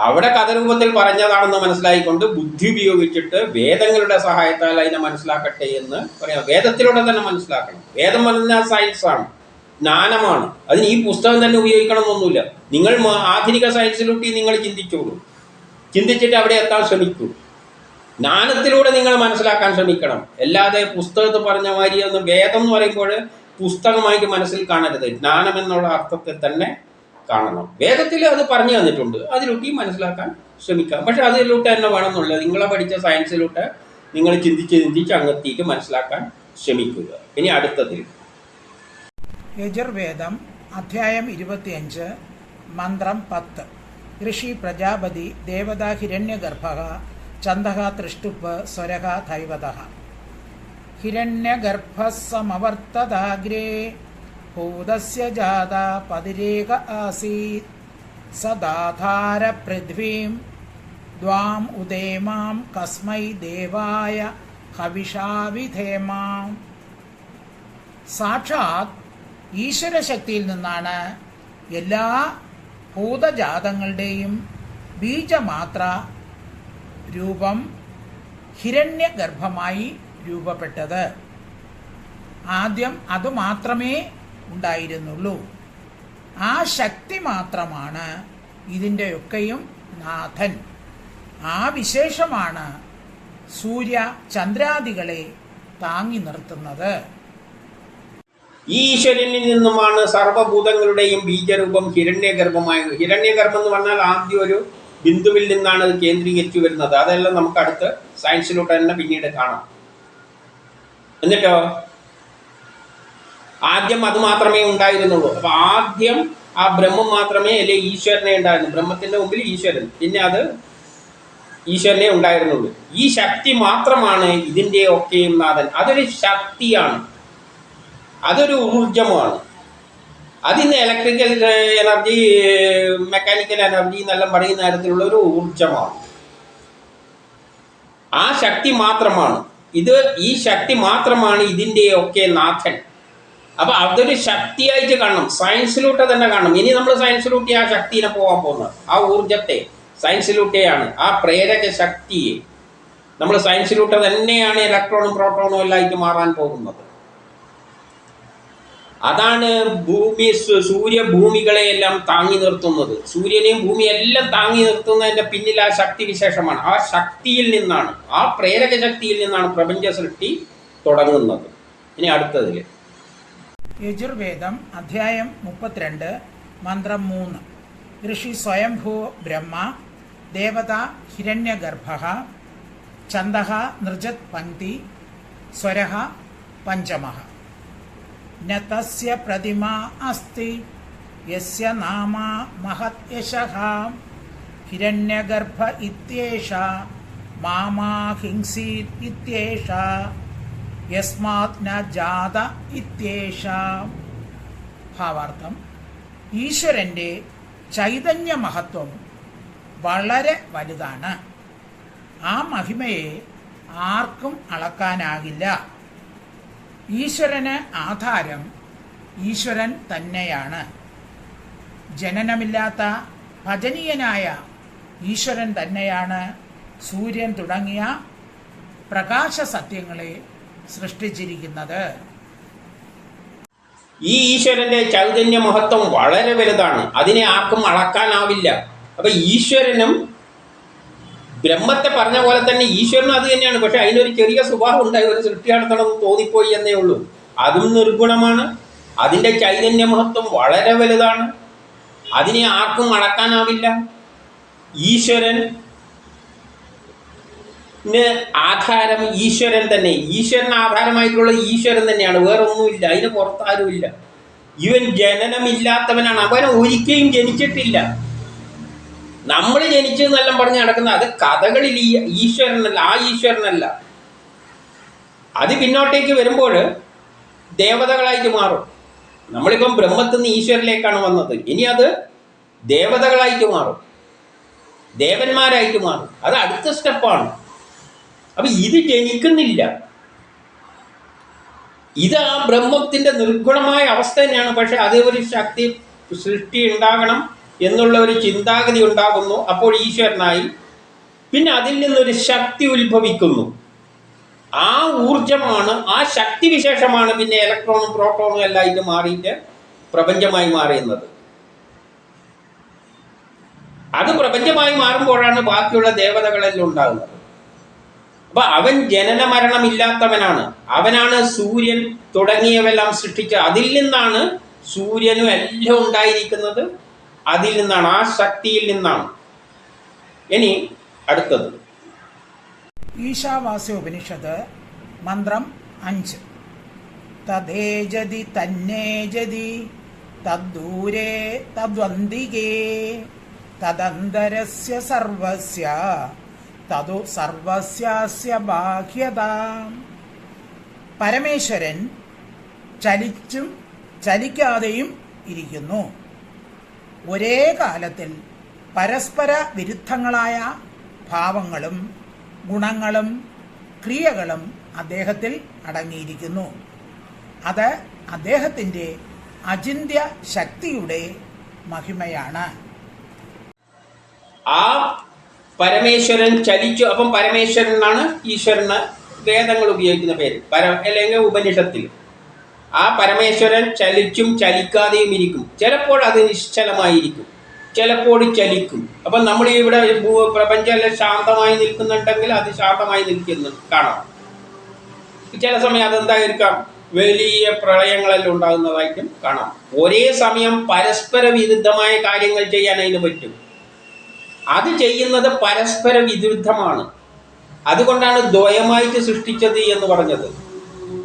അവിടെ കഥരൂപത്തിൽ പറഞ്ഞതാണെന്ന് മനസ്സിലാക്കിക്കൊണ്ട് ബുദ്ധി ഉപയോഗിച്ചിട്ട് വേദങ്ങളുടെ സഹായത്താൽ അതിനെ മനസ്സിലാക്കട്ടെ എന്ന് പറയാം. വേദത്തിലൂടെ തന്നെ മനസ്സിലാക്കണം. വേദം പറഞ്ഞാൽ സയൻസാണ്, ജ്ഞാനമാണ്. അതിന് ഈ പുസ്തകം തന്നെ ഉപയോഗിക്കണമെന്നൊന്നുമില്ല. നിങ്ങൾ ആധുനിക സയൻസിലൂട്ടി നിങ്ങൾ ചിന്തിച്ചോളൂ. ചിന്തിച്ചിട്ട് അവിടെ എത്താൻ ശ്രമിക്കൂ. ജ്ഞാനത്തിലൂടെ നിങ്ങൾ മനസ്സിലാക്കാൻ ശ്രമിക്കണം. അല്ലാതെ പുസ്തകത്തിൽ പറഞ്ഞ മാതിരി ഒന്ന് വേദം എന്ന് പറയുമ്പോൾ പുസ്തകമായിട്ട് മനസ്സിൽ കാണരുത്. ജ്ഞാനം എന്നുള്ള അർത്ഥത്തിൽ തന്നെ കാണണം. വേദത്തിൽ അത് പറഞ്ഞു തന്നിട്ടുണ്ട്, അതിലൂട്ടി മനസ്സിലാക്കാൻ ശ്രമിക്കാം. പക്ഷെ അതിലൂട്ട് തന്നെ വേണമെന്നുള്ളത് നിങ്ങളെ പഠിച്ച സയൻസിലൂട്ട് നിങ്ങൾ ചിന്തിച്ച് അങ്ങെത്തിയിട്ട് മനസ്സിലാക്കാൻ ശ്രമിക്കുക. ഇനി അടുത്തതിൽ യജുർവേദം അധ്യായം 25 മന്ത്രം 10. ഋഷി പ്രജാപതി ദേവത ഹിരണ്യഗർഭഃ ഛന്ദഃ തൃഷ്ടുപ് സ്വരഃ ദൈവതഃ. ഹിരണ്യഗർഭഃ സമവർത്തദാഗ്രേ ഭൂതസ്യ ജാത പതിരേക ആസീത് സദാധാര പൃഥ്വീം ദ്വാം ഉദേമാം കസ്മൈ ദേവായ ഹവിഷാ വിധേമാം. സാക്ഷാത് ഈശ്വരശക്തിയിൽ നിന്നാണ് എല്ലാ ഭൂതജാതങ്ങളുടെയും ബീജമാത്ര രൂപം ഹിരണ്യഗർഭമായി രൂപപ്പെട്ടത്. ആദ്യം അതുമാത്രമേ ഉണ്ടായിരുന്നുള്ളൂ. ആ ശക്തി മാത്രമാണ് ഇതിൻ്റെയൊക്കെയും നാഥൻ. ആ വിശേഷമാണ് സൂര്യ ചന്ദ്രാദികളെ താങ്ങി നിർത്തുന്നത്. ഈശ്വരനിൽ നിന്നുമാണ് സർവഭൂതങ്ങളുടെയും ബീജരൂപം ഹിരണ്യഗർഭമായത്. ഹിരണ്യഗർഭം എന്ന് പറഞ്ഞാൽ ആദ്യം ഒരു ബിന്ദുവിൽ നിന്നാണ് അത് കേന്ദ്രീകരിച്ചു വരുന്നത്. അതെല്ലാം നമുക്ക് അടുത്ത് സയൻസിലൂടെ തന്നെ പിന്നീട് കാണാം. എന്നിട്ടോ ആദ്യം അത് മാത്രമേ ഉണ്ടായിരുന്നുള്ളൂ. അപ്പൊ ആദ്യം ആ ബ്രഹ്മം മാത്രമേ, അല്ലെ ഈശ്വരനെ ഉണ്ടായിരുന്നു. ബ്രഹ്മത്തിന്റെ മുമ്പിൽ ഈശ്വരൻ, പിന്നെ അത് ഈശ്വരനെ ഉണ്ടായിരുന്നുള്ളൂ. ഈ ശക്തി മാത്രമാണ് ഇതിൻ്റെ ഒക്കെയും നാഥൻ. അതൊരു ശക്തിയാണ്, അതൊരു ഊർജമാണ്. അതിന് ഇലക്ട്രിക്കൽ എനർജി, മെക്കാനിക്കൽ എനർജി എന്നെല്ലാം പറയുന്ന തരത്തിലുള്ള ഒരു ഊർജമാണ്. ആ ശക്തി മാത്രമാണ് ഇത്. ഈ ശക്തി മാത്രമാണ് ഇതിൻ്റെ ഒക്കെ നാഥൻ. അപ്പൊ അതൊരു ശക്തിയായിട്ട് കാണണം, സയൻസിലൂടെ തന്നെ കാണണം. ഇനി നമ്മൾ സയൻസിലൂട്ടി ആ ശക്തിനെ പോകാൻ പോകുന്നത്, ആ ഊർജത്തെ സയൻസിലൂടെയാണ്, ആ പ്രേരക ശക്തിയെ നമ്മൾ സയൻസിലൂടെ തന്നെയാണ് ഇലക്ട്രോണും പ്രോട്ടോണും എല്ലാം ആയിട്ട് മാറാൻ പോകുന്നത്. അതാണ് ഭൂമി, സൂര്യഭൂമികളെയെല്ലാം താങ്ങി നിർത്തുന്നത്. സൂര്യനെയും ഭൂമിയെല്ലാം താങ്ങി നിർത്തുന്നതിൻ്റെ പിന്നിൽ ആ ശക്തി വിശേഷമാണ്. ആ ശക്തിയിൽ നിന്നാണ്, ആ പ്രേരക ശക്തിയിൽ നിന്നാണ് പ്രപഞ്ച സൃഷ്ടി തുടങ്ങുന്നത്. ഇനി അടുത്തതിൽ യജുർവേദം അധ്യായം 32 മന്ത്രം 3. ഋഷി സ്വയംഭൂ ബ്രഹ്മ ദേവത ഹിരണ്യഗർഭഃ ഛന്ദഃ നൃജത് പങ്ക്തി സ്വരഃ പഞ്ചമഃ. ന തസ്യ പ്രതിമാ അസ്തി യസ്യ നാമ മഹത് യശഃ ഹിരണ്യഗർഭ ഇത്യേഷ മാമാ ഹിംസീത് ഇത്യേഷ യസ്മാത് ന ജാത ഇത്യേഷ. ഭാവാർത്ഥം: ഈശ്വരൻ്റെ ചൈതന്യ മഹത്വം വളരെ വലുതാണ്. ആ മഹിമയെ ആർക്കും അളക്കാനാകില്ല. ഈശ്വരന് ആധാരം ഈശ്വരൻ തന്നെയാണ്. ജനനമില്ലാത്ത ഭജനീയനായ ഈശ്വരൻ തന്നെയാണ് സൂര്യൻ തുടങ്ങിയ പ്രകാശ സത്യങ്ങളെ സൃഷ്ടിച്ചിരിക്കുന്നത്. ഈ ഈശ്വരന്റെ ചൈതന്യ മഹത്വം വളരെ വലുതാണ്, അതിനെ ആർക്കും അളക്കാനാവില്ല. അപ്പൊ ഈശ്വരനും ബ്രഹ്മത്തെ പറഞ്ഞ പോലെ തന്നെ ഈശ്വരനും അത് തന്നെയാണ്. പക്ഷെ അതിനൊരു ചെറിയ സ്വഭാവം ഉണ്ടായി, ഒരു സൃഷ്ടി നടത്തണമെന്ന് തോന്നിപ്പോയി എന്നേ ഉള്ളൂ. അതും നിർഗുണമാണ്. അതിൻ്റെ ചൈതന്യ മഹത്വം വളരെ വലുതാണ്, അതിനെ ആർക്കും അളക്കാനാവില്ല. ഈശ്വരൻ ആധാരം ഈശ്വരൻ തന്നെ. ഈശ്വരന് ആധാരമായിട്ടുള്ള ഈശ്വരൻ തന്നെയാണ്, വേറൊന്നുമില്ല, അതിന് പുറത്താരുമില്ല. ഇവൻ ജനനമില്ലാത്തവനാണ്, അവൻ ഒരിക്കലും ജനിച്ചിട്ടില്ല. നമ്മൾ ജനിച്ചു എന്നെല്ലാം പറഞ്ഞ് നടക്കുന്ന അത് കഥകളിൽ ഈശ്വരനല്ല, ആ ഈശ്വരനല്ല. അത് പിന്നോട്ടേക്ക് വരുമ്പോൾ ദേവതകളായിട്ട് മാറും. നമ്മളിപ്പം ബ്രഹ്മത്തിൽ നിന്ന് ഈശ്വരനിലേക്കാണ് വന്നത്. ഇനി അത് ദേവതകളായിട്ട് മാറും, ദേവന്മാരായിട്ട് മാറും. അത് അടുത്ത സ്റ്റെപ്പാണ്. അപ്പം ഇത് ജനിക്കുന്നില്ല. ഇത് ആ ബ്രഹ്മത്തിൻ്റെ നിർഗുണമായ അവസ്ഥ തന്നെയാണ്. പക്ഷെ അത് ഒരു ശക്തി സൃഷ്ടി ഉണ്ടാകണം എന്നുള്ള ഒരു ചിന്താഗതി ഉണ്ടാകുന്നു. അപ്പോൾ ഈശ്വരനായി. പിന്നെ അതിൽ നിന്നൊരു ശക്തി ഉത്ഭവിക്കുന്നു. ആ ഊർജമാണ്, ആ ശക്തി വിശേഷമാണ് പിന്നെ ഇലക്ട്രോണും പ്രോട്ടോണും എല്ലാം ഇത് മാറിയിട്ട് പ്രപഞ്ചമായി മാറുന്നത്. അത് പ്രപഞ്ചമായി മാറുമ്പോഴാണ് ബാക്കിയുള്ള ദേവതകളെല്ലാം ഉണ്ടാകുന്നത്. അപ്പൊ അവൻ ജനന മരണമില്ലാത്തവനാണ്. അവനാണ് സൂര്യൻ തുടങ്ങിയവെല്ലാം സൃഷ്ടിച്ച. അതിൽ നിന്നാണ് സൂര്യനും എല്ലാം ഉണ്ടായിരിക്കുന്നത്. അതിൽ നിന്നാണ്, ആ ശക്തിയിൽ നിന്നാണ്. ഇനി അടുത്തത് ഈശാവാസ്യോപനിഷത്ത് മന്ത്രം 5. തദ്ദേജതി തന്നേജതി തദ്ദൂരേ തദ്വന്തികേ തദന്തരസ്യ സർവസ്യ തതു സർവസ്യാസ്യ ബാഹ്യത. പരമേശ്വരൻ ചലിച്ചും ചലിക്കാതെയും ഇരിക്കുന്നു. ഒരേ കാലത്തിൽ പരസ്പര വിരുദ്ധങ്ങളായ ഭാവങ്ങളും ഗുണങ്ങളും ക്രിയകളും അദ്ദേഹത്തിൽ അടങ്ങിയിരിക്കുന്നു. അത് അദ്ദേഹത്തിൻ്റെ അചിന്ത്യ ശക്തിയുടെ മഹിമയാണ്. ആ പരമേശ്വരൻ ചലിച്ചു. അപ്പം പരമേശ്വരൻ എന്നാണ് ഈശ്വരന് വേദങ്ങൾ ഉപയോഗിക്കുന്ന പേര്, അല്ലെങ്കിൽ ഉപനിഷത്തിൽ. ആ പരമേശ്വരൻ ചലിച്ചും ചലിക്കാതെയും ഇരിക്കും. ചിലപ്പോൾ അത് നിശ്ചലമായിരിക്കും, ചിലപ്പോൾ ചലിക്കും. അപ്പം നമ്മൾ ഇവിടെ പ്രപഞ്ചമെല്ലാം ശാന്തമായി നിൽക്കുന്നുണ്ടെങ്കിൽ അത് ശാന്തമായി നിൽക്കുന്നു കാണാം. ചില സമയം അതെന്തായിരിക്കാം, വലിയ പ്രളയങ്ങളെല്ലാം ഉണ്ടാകുന്നതായിട്ടും കാണാം. ഒരേ സമയം പരസ്പര വിരുദ്ധമായ കാര്യങ്ങൾ ചെയ്യാൻ അതിന് പറ്റും. അത് ചെയ്യുന്നത് പരസ്പര വിരുദ്ധമാണ്. അതുകൊണ്ടാണ് ദ്വയമായിട്ട് സൃഷ്ടിച്ചത് എന്ന് പറഞ്ഞത്.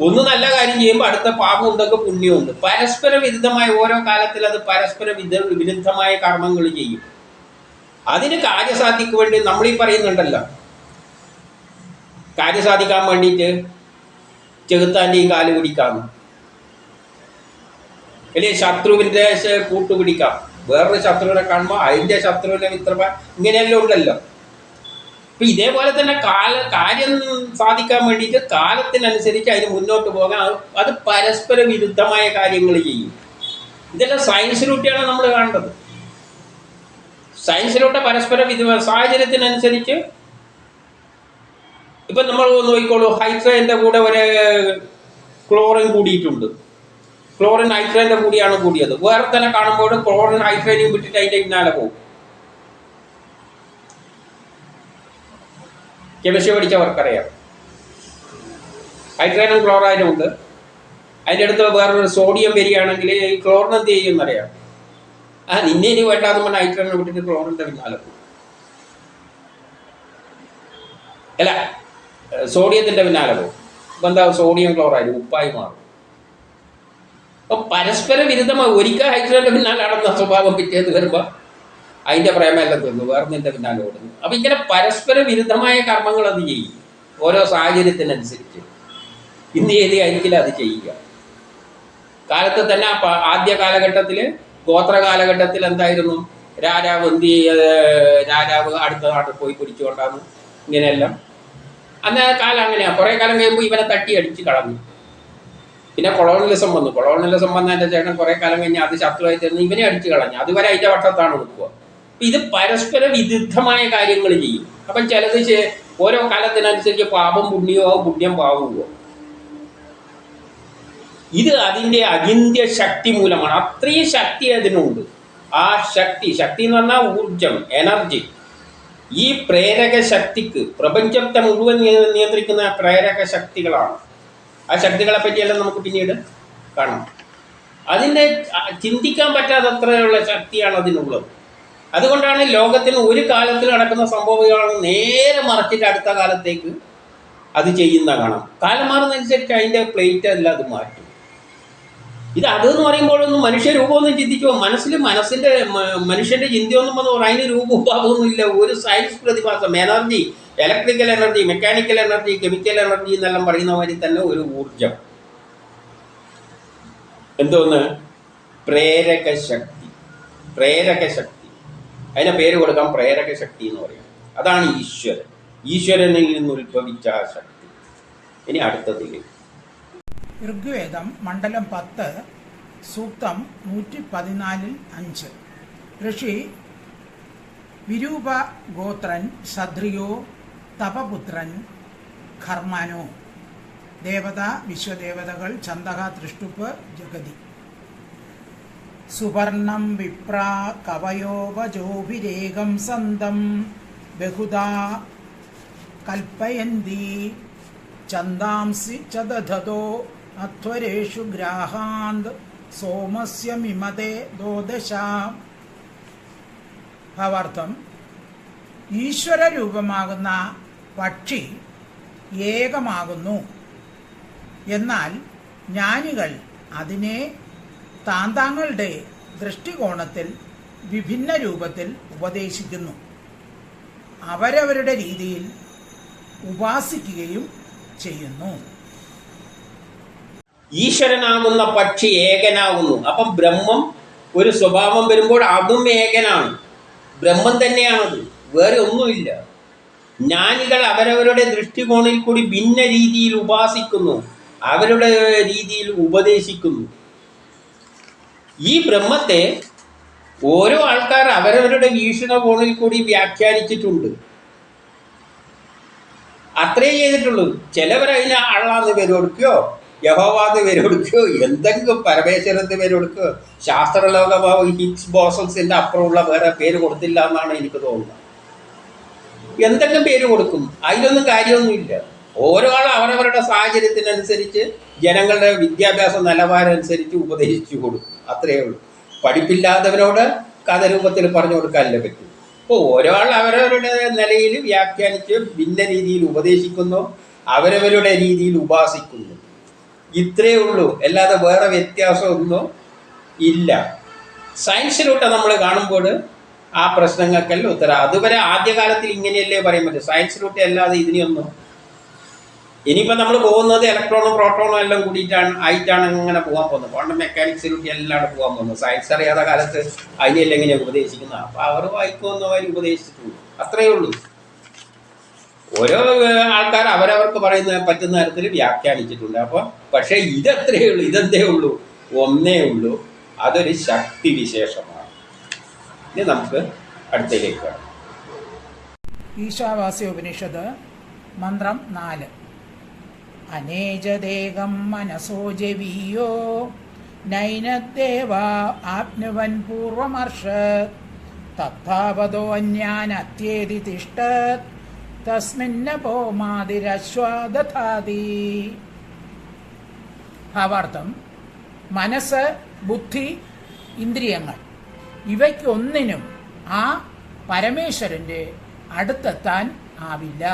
ഒന്ന് നല്ല കാര്യം ചെയ്യുമ്പോൾ അടുത്ത പാപം ഉണ്ടൊക്കെ പുണ്യമുണ്ട്. പരസ്പര വിരുദ്ധമായ ഓരോ കാലത്തിൽ അത് പരസ്പര വിരുദ്ധമായ കർമ്മങ്ങൾ ചെയ്യും. അതിന് കാര്യസാധിക്ക് വേണ്ടി നമ്മളീ പറയുന്നുണ്ടല്ലോ, കാര്യസാധിക്കാൻ വേണ്ടിയിട്ട് ചെകുത്താൻ്റെയും കാല് പിടിക്കാമെന്ന്, അല്ലെങ്കിൽ ശത്രുവിൻ്റെ കൂട്ടുപിടിക്കാം. വേറൊരു ശത്രുവിനെ കാണുമ്പോൾ അതിൻ്റെ ശത്രുവിനെ മിത്രമ, ഇങ്ങനെയെല്ലാം ഉണ്ടല്ലോ. അപ്പം ഇതേപോലെ തന്നെ കാര്യം സാധിക്കാൻ വേണ്ടിയിട്ട് കാലത്തിനനുസരിച്ച് അതിന് മുന്നോട്ട് പോകാൻ അത് പരസ്പര വിരുദ്ധമായ കാര്യങ്ങൾ ചെയ്യും. ഇതെല്ലാം സയൻസിലൂടെയാണ് നമ്മൾ കാണേണ്ടത്. സയൻസിലൂടെ പരസ്പര സാഹചര്യത്തിനനുസരിച്ച്. ഇപ്പം നമ്മൾ നോക്കിക്കോളൂ, ഹൈഡ്രജൻ്റെ കൂടെ ഒരു ക്ലോറിൻ കൂടിയിട്ടുണ്ട്. ക്ലോറിൻ ഹൈഡ്രജൻ്റെ കൂടിയാണ് കൂടിയത്. വേറെ തന്നെ കാണുമ്പോൾ ക്ലോറിൻ ഹൈഡ്രജനും വിട്ടിട്ട് അതിൻ്റെ പിന്നാലെ പോകും. കെമിസ്ട്രി പഠിച്ചവർക്കറിയാം. ഹൈഡ്രജനും ക്ലോറൈനും ഉണ്ട്. അതിൻ്റെ അടുത്ത് വേറൊരു സോഡിയം വരികയാണെങ്കിൽ ഈ ക്ലോറിൻ എന്ത് ചെയ്യുമെന്നറിയാം. നിന്നെ ഇനി വേണ്ടാന്ന് പറഞ്ഞാൽ ഹൈഡ്രജനെ വിട്ടിട്ട് ക്ലോറിൻ്റെ പിന്നാലെ പോകും. അല്ല, സോഡിയത്തിൻ്റെ പിന്നാലെ പോകും. ഇപ്പം എന്താ, സോഡിയം ക്ലോറൈഡ് ഉപ്പായി മാറും. അപ്പം പരസ്പര വിരുദ്ധമായി. ഒരിക്കൽ ഹൈഡ്രജൻ്റെ പിന്നാലെ നടന്ന സ്വഭാവം പിറ്റേന്ന് വരുമ്പോൾ അതിൻ്റെ പ്രേമെല്ലാം തീർന്നു, വേറൊന്നിൻ്റെ പിന്നാലെ ഓടുന്നു. അപ്പം ഇങ്ങനെ പരസ്പര വിരുദ്ധമായ കർമ്മങ്ങൾ അത് ചെയ്യും ഓരോ സാഹചര്യത്തിനനുസരിച്ച്. ഇന്ന് ആയിരിക്കില്ല അത് ചെയ്യുക. കാലത്ത് തന്നെ ആദ്യ കാലഘട്ടത്തിൽ, ഗോത്ര കാലഘട്ടത്തിൽ എന്തായിരുന്നു, രാജാവ് എന്ത് ചെയ്ത്, രാജാവ് അടുത്ത നാട്ടിൽ പോയി പിടിച്ചുകൊണ്ടാണ് ഇങ്ങനെയെല്ലാം. അന്ന് കാലം അങ്ങനെയാണ്. കുറേ കാലം കഴിയുമ്പോൾ ഇവനെ തട്ടി അടിച്ച് കളഞ്ഞു. പിന്നെ കൊളോണിയലിസം വന്നു. കൊളോണിയലിസം വന്നതിൻ്റെ ചേട്ടൻ കുറേ കാലം കഴിഞ്ഞാൽ അത് ശത്രുവായി തീർന്ന് ഇവനെ അടിച്ച് കളഞ്ഞു. അതുവരെ അതിൻ്റെ വട്ടത്താണ് നിൽക്കുക. അപ്പം ഇത് പരസ്പര വിരുദ്ധമായ കാര്യങ്ങൾ ചെയ്യും. അപ്പം ചിലത് ഓരോ കാലത്തിനനുസരിച്ച് പാപം പുണ്യമോ പുണ്യം പാവുമോ. ഇത് അതിൻ്റെ അചിന്ത്യ ശക്തി മൂലമാണ്. അത്രയും ശക്തി അതിനുണ്ട്. ആ ശക്തി എന്ന് പറഞ്ഞാൽ ഊർജം, എനർജി. ഈ പ്രേരക ശക്തിക്ക്, പ്രപഞ്ചത്തെ മുഴുവൻ നിയന്ത്രിക്കുന്ന പ്രേരക ശക്തികളാണ്. ആ ശക്തികളെ പറ്റിയെല്ലാം നമുക്ക് പിന്നീട് കാണാം. അതിൻ്റെ ചിന്തിക്കാൻ പറ്റാത്തത്രയുള്ള ശക്തിയാണ് അതിനുള്ളത്. അതുകൊണ്ടാണ് ലോകത്തിന് ഒരു കാലത്തിൽ നടക്കുന്ന സംഭവങ്ങളാണ് നേരെ മറിച്ചിട്ട് അടുത്ത കാലത്തേക്ക് അത് ചെയ്യുന്ന കാണാം. കാലം മാറുന്നതനുസരിച്ച് അതിൻ്റെ പ്ലേറ്റ് എല്ലാം അത് മാറ്റും. ഇത് അതെന്ന് പറയുമ്പോഴൊന്നും മനുഷ്യരൂപമൊന്നും ചിന്തിക്കുമോ, മനുഷ്യൻ്റെ ചിന്തയൊന്നും വന്നു അതിന് രൂപവും ഭാവമൊന്നും ഇല്ല. ഒരു സയൻസ് പ്രതിഭാസം, energy, electrical energy, mechanical energy, chemical energy എന്നെല്ലാം പറയുന്ന മാതിരി തന്നെ ഒരു ഊർജം. എന്തോന്ന്, പ്രേരക ശക്തി. പ്രേരക ശക്തി, അതിനെ പേര് കൊടുക്കാം പ്രേരക ശക്തി എന്ന് പറയും. അതാണ് ഈശ്വരൻ. ഈശ്വരനിൽ നിന്ന് ഉത്ഭവിച്ച ആ ശക്തി. ഇനി അടുത്തതിൽ ഋഗ്വേദം മണ്ഡലം 10 സൂക്തം 114-5. ഋഷി വിരൂപ ഗോത്രൻ ക്ഷത്രിയോ തപപുത്രൻ ഖർമാനോ. ദേവത വിശ്വദേവതകൾ ഛന്ദഃ തൃഷ്ടുപ്പ് ജഗതി. സുവർണം വിപ്രാ കവയോപജോഭിരേകം സന്തം ബഹുധാ കൽപ്പയന്തി ഛന്ദാംസി ച ദധതോ അധ്വരേഷു ഗ്രാഹാന്ത് സോമസ്യ മിമതേ ദ്വാദശാ. ഭാവാർത്ഥം: ഈശ്വര രൂപമാകുന്ന പക്ഷി ഏകമാകുന്നു. എന്നാൽ ജ്ഞാനികൾ അതിനെ താന്താങ്ങളുടെ ദൃഷ്ടികോണത്തിൽ വിഭിന്ന രൂപത്തിൽ ഉപദേശിക്കുന്നു. അവരവരുടെ രീതിയിൽ ഉപാസിക്കുകയും ചെയ്യുന്നു. ഈശ്വരനാകുന്ന പക്ഷി ഏകനാകുന്നു. അപ്പം ബ്രഹ്മം ഒരു സ്വഭാവം വരുമ്പോൾ അതും ഏകനാണ്. ബ്രഹ്മം തന്നെയാണത്, വേറെ ഒന്നുമില്ല. ജ്ഞാനികൾ അവരവരുടെ ദൃഷ്ടികോണിൽ കൂടി ഭിന്ന രീതിയിൽ ഉപാസിക്കുന്നു, അവരുടെ രീതിയിൽ ഉപദേശിക്കുന്നു. ഈ ബ്രഹ്മത്തെ ഓരോ ആൾക്കാർ അവരവരുടെ വീക്ഷണകോണിൽ കൂടി വ്യാഖ്യാനിച്ചിട്ടുണ്ട്. അത്രേ ചെയ്തിട്ടുള്ളൂ. ചിലവരതിന് അള്ളാന്ന് പേര് കൊടുക്കുകയോ യഹോവാന്ന് പേര് കൊടുക്കുകയോ എന്തെങ്കിലും പരമേശ്വരൻ്റെ പേര് കൊടുക്കുകയോ ശാസ്ത്രലോക ഹിഗ്സ് ബോസൺസിൻ്റെ അപ്പുറമുള്ള വേറെ പേര് കൊടുത്തില്ല എന്നാണ് എനിക്ക് തോന്നുന്നത്. എന്തെങ്കിലും പേര് കൊടുക്കും, അതിലൊന്നും കാര്യമൊന്നുമില്ല. ഓരോ ആളും അവരവരുടെ സാഹചര്യത്തിനനുസരിച്ച് ജനങ്ങളുടെ വിദ്യാഭ്യാസ നിലവാരം അനുസരിച്ച് ഉപദേശിച്ചു കൊടുക്കും. അത്രയേ ഉള്ളൂ. പഠിപ്പില്ലാത്തവരോട് കഥരൂപത്തിൽ പറഞ്ഞു കൊടുക്കാനല്ലേ പറ്റും. അപ്പോൾ ഓരോ ആൾ അവരവരുടെ നിലയിൽ വ്യാഖ്യാനിച്ച് ഭിന്ന രീതിയിൽ ഉപദേശിക്കുന്നു, അവരവരുടെ രീതിയിൽ ഉപാസിക്കുന്നു. ഇത്രയേ ഉള്ളൂ, അല്ലാതെ വേറെ വ്യത്യാസമൊന്നും ഇല്ല. സയൻസിലൂടെ നമ്മൾ കാണുമ്പോൾ ആ പ്രശ്നങ്ങൾക്കെല്ലാം ഉത്തരം. അതുവരെ ആദ്യകാലത്തിൽ ഇങ്ങനെയല്ലേ പറയാൻ പറ്റും. സയൻസിലൂടെ അല്ലാതെ ഇതിനെയൊന്നും. ഇനിയിപ്പോൾ നമ്മൾ പോകുന്നത് ഇലക്ട്രോണും പ്രോട്ടോണും എല്ലാം ആയിട്ടാണ് ഇങ്ങനെ പോകാൻ പോകുന്നത്. ക്വാണ്ടം മെക്കാനിക്സിലൂടെ എല്ലാം പോകാൻ പോകുന്നത്. സയൻസ് അറിയാത്ത കാലത്ത് അതിനെല്ലാം എങ്ങനെയാണ് ഉപദേശിക്കുന്നത്. അപ്പോൾ അവർ വായിക്കുമെന്നവർ ഉപദേശിച്ചിട്ടുള്ളൂ. അത്രയേ ഉള്ളൂ. ഓരോ ആൾക്കാർ അവരവർക്ക് പറയുന്ന പറ്റുന്ന തരത്തിൽ വ്യാഖ്യാനിച്ചിട്ടുണ്ട്. അപ്പോൾ പക്ഷേ ഇതത്രയേ ഉള്ളൂ, ഇതെന്തേ ഉള്ളൂ, ഒന്നേ ഉള്ളൂ. അതൊരു ശക്തി വിശേഷമാണ്. ഇനി നമുക്ക് അടുത്തയിലേക്ക് കാണാം. ഈശാവാസ്യ ഉപനിഷത്ത് മന്ത്രം 4. അനേജദേകം മനസോ ജവീയോ നൈനദേവ ആപ്നുവൻ പൂർവമർഷ തഥാവതോ അന്യാനത്യേതി തിഷ്ടത് തസ്മിന്നപോ മാതിരശ്വാദധാതി. ഭാവാർത്ഥം: മനസ്സ്, ബുദ്ധി, ഇന്ദ്രിയങ്ങൾ ഇവയ്ക്കൊന്നിനും ആ പരമേശ്വരൻ്റെ അടുത്തെത്താൻ ആവില്ല.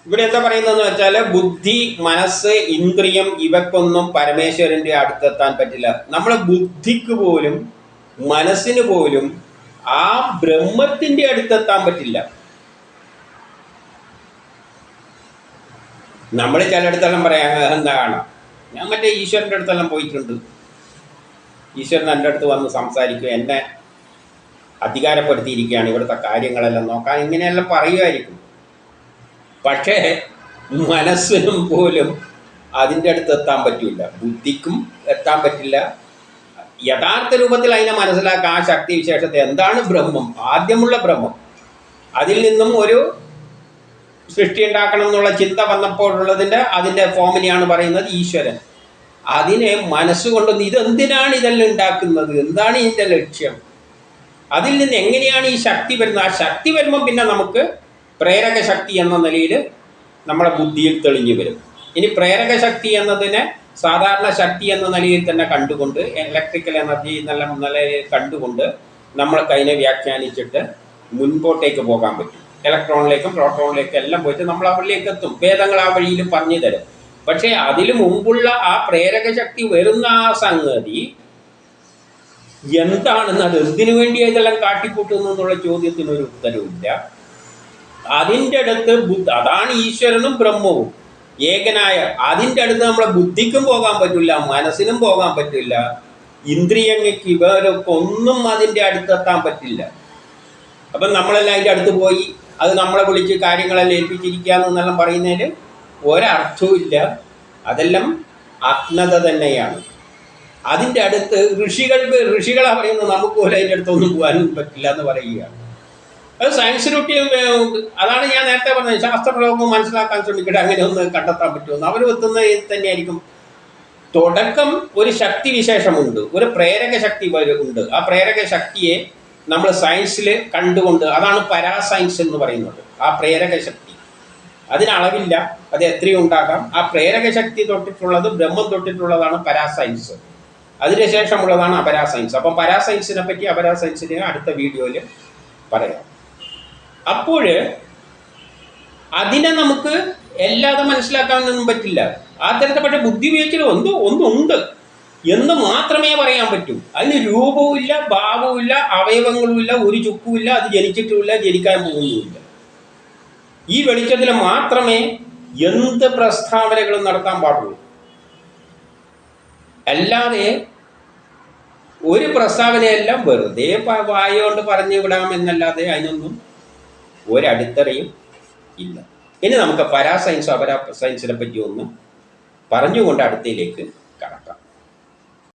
ഇവിടെ എന്താ പറയുന്നതെന്ന് വെച്ചാൽ ബുദ്ധി, മനസ്സ്, ഇന്ദ്രിയം ഇവക്കൊന്നും പരമേശ്വരൻ്റെ അടുത്തെത്താൻ പറ്റില്ല. നമ്മളെ ബുദ്ധിക്ക് പോലും മനസ്സിന് പോലും ആ ബ്രഹ്മത്തിൻ്റെ അടുത്തെത്താൻ പറ്റില്ല. നമ്മൾ ചിലയിടത്തെല്ലാം പറയാം എന്താ കാണാം, ഞാൻ മറ്റേ ഈശ്വരൻ്റെ അടുത്തെല്ലാം പോയിട്ടുണ്ട്, ഈശ്വരൻ എൻ്റെ അടുത്ത് വന്ന് സംസാരിക്കും, എന്നെ അധികാരപ്പെടുത്തിയിരിക്കുകയാണ് ഇവിടുത്തെ കാര്യങ്ങളെല്ലാം നോക്കാൻ, ഇങ്ങനെയെല്ലാം പറയുമായിരിക്കും. പക്ഷേ മനസ്സിനും പോലും അതിൻ്റെ അടുത്ത് എത്താൻ പറ്റില്ല, ബുദ്ധിക്കും എത്താൻ പറ്റില്ല. യഥാർത്ഥ രൂപത്തിൽ അതിനെ മനസ്സിലാക്കാൻ ആ ശക്തി വിശേഷത്തെ എന്താണ് ബ്രഹ്മം, ആദ്യമുള്ള ബ്രഹ്മം, അതിൽ നിന്നും ഒരു സൃഷ്ടി ഉണ്ടാക്കണം എന്നുള്ള ചിന്ത വന്നപ്പോഴുള്ളതിൻ്റെ അതിൻ്റെ ഫോമിനെയാണ് പറയുന്നത് ഈശ്വരൻ. അതിനെ മനസ്സുകൊണ്ടൊന്ന് ഇതെന്തിനാണ് ഇതെല്ലാം ഉണ്ടാക്കുന്നത്, എന്താണ് ഇതിൻ്റെ ലക്ഷ്യം, അതിൽ നിന്ന് എങ്ങനെയാണ് ഈ ശക്തി വരുന്നത്. ആ ശക്തി വരുമ്പം പിന്നെ നമുക്ക് പ്രേരക ശക്തി എന്ന നിലയിൽ നമ്മുടെ ബുദ്ധിയിൽ തെളിഞ്ഞു വരും. ഇനി പ്രേരക ശക്തി എന്നതിനെ സാധാരണ ശക്തി എന്ന നിലയിൽ തന്നെ കണ്ടുകൊണ്ട്, ഇലക്ട്രിക്കൽ എനർജി എന്നുള്ള നിലയിൽ കണ്ടുകൊണ്ട് നമ്മൾക്ക് അതിനെ വ്യാഖ്യാനിച്ചിട്ട് മുൻപോട്ടേക്ക് പോകാൻ പറ്റും. ഇലക്ട്രോണിലേക്കും പ്രോട്ടോണിലേക്കും എല്ലാം പോയിട്ട് നമ്മൾ അവരിലേക്ക് എത്തും. വേദങ്ങൾ ആ വഴിയിലും പറഞ്ഞു തരും. പക്ഷേ അതിനു മുമ്പുള്ള ആ പ്രേരക ശക്തി വരുന്ന ആ സംഗതി എന്താണെന്ന്, അത് എന്തിനു വേണ്ടി ഇതെല്ലാം കാട്ടിക്കൂട്ടുന്നു എന്നുള്ള ചോദ്യത്തിനൊരു ഉത്തരവില്ല. അതിൻ്റെ അടുത്ത് അതാണ് ഈശ്വരനും ബ്രഹ്മവും. ഏകനായ അതിൻ്റെ അടുത്ത് നമ്മളെ ബുദ്ധിക്കും പോകാൻ പറ്റില്ല, മനസ്സിനും പോകാൻ പറ്റില്ല, ഇന്ദ്രിയങ്ങൾക്ക് ഇവരൊക്കെ ഒന്നും അതിൻ്റെ അടുത്തെത്താൻ പറ്റില്ല. അപ്പം നമ്മളെല്ലാം അതിൻ്റെ അടുത്ത് പോയി അത് നമ്മളെ വിളിച്ച് കാര്യങ്ങളെല്ലാം ഏൽപ്പിച്ചിരിക്കുക എന്നെല്ലാം പറയുന്നതിൽ ഒരർത്ഥവും ഇല്ല. അതെല്ലാം അജ്ഞത തന്നെയാണ്. അതിൻ്റെ അടുത്ത് ഋഷികളെ പറയുന്നത് നമുക്ക് പോലും അതിൻ്റെ അടുത്തൊന്നും പോകാനും പറ്റില്ല എന്ന് പറയുകയാണ്. അത് സയൻസിനൊട്ടിയും അതാണ് ഞാൻ നേരത്തെ പറഞ്ഞത്. ശാസ്ത്രപ്രയോഗം മനസ്സിലാക്കാൻ ശ്രമിക്കട്ടെ, അങ്ങനെ ഒന്ന് കണ്ടെത്താൻ പറ്റുമെന്ന്. അവർ എത്തുന്ന തന്നെയായിരിക്കും. തുടക്കം ഒരു ശക്തി വിശേഷമുണ്ട്, ഒരു പ്രേരക ശക്തി ഉണ്ട്. ആ പ്രേരക ശക്തിയെ നമ്മൾ സയൻസിൽ കണ്ടുകൊണ്ട്, അതാണ് പരാസയൻസ് എന്ന് പറയുന്നത്. ആ പ്രേരക ശക്തി അതിനളവില്ല, അത് എത്രയും ഉണ്ടാകാം. ആ പ്രേരക ശക്തി തൊട്ടിട്ടുള്ളത്, ബ്രഹ്മം തൊട്ടിട്ടുള്ളതാണ് പരാസയൻസ്. അതിന് ശേഷമുള്ളതാണ് അപരാസയൻസ്. അപ്പം പരാസയൻസിനെ പറ്റി അപരാസയൻസിനെ അടുത്ത വീഡിയോയിൽ പറയാം. അപ്പോൾ അതിനെ നമുക്ക് എല്ലാതും മനസ്സിലാക്കാനൊന്നും പറ്റില്ല. ആ തരത്തിൽ പക്ഷേ ബുദ്ധി ഉപയോഗിച്ചിട്ട് ഒന്നുണ്ട് എന്ന് മാത്രമേ പറയാൻ പറ്റൂ. അതിന് രൂപവുമില്ല, ഭാവവുമില്ല, അവയവങ്ങളുമില്ല, ഒരു ചുക്കുമില്ല, അത് ജനിച്ചിട്ടുമില്ല, ജനിക്കാൻ പോകുന്നുമില്ല. ഈ വെളിച്ചത്തിൽ മാത്രമേ എന്ത് പ്രസ്താവനകളും നടത്താൻ പാടുള്ളൂ. അല്ലാതെ ഒരു പ്രസ്താവനയെല്ലാം വെറുതെ വായോണ്ട് പറഞ്ഞു വിടാം എന്നല്ലാതെ അതിനൊന്നും ഒരടിത്തറയും ഇല്ല. ഇനി നമുക്ക് പരാസയൻസോ അപരാസയൻസിനെ പറ്റി ഒന്ന് പറഞ്ഞുകൊണ്ട് അടുത്തയിലേക്ക് കടക്കാം.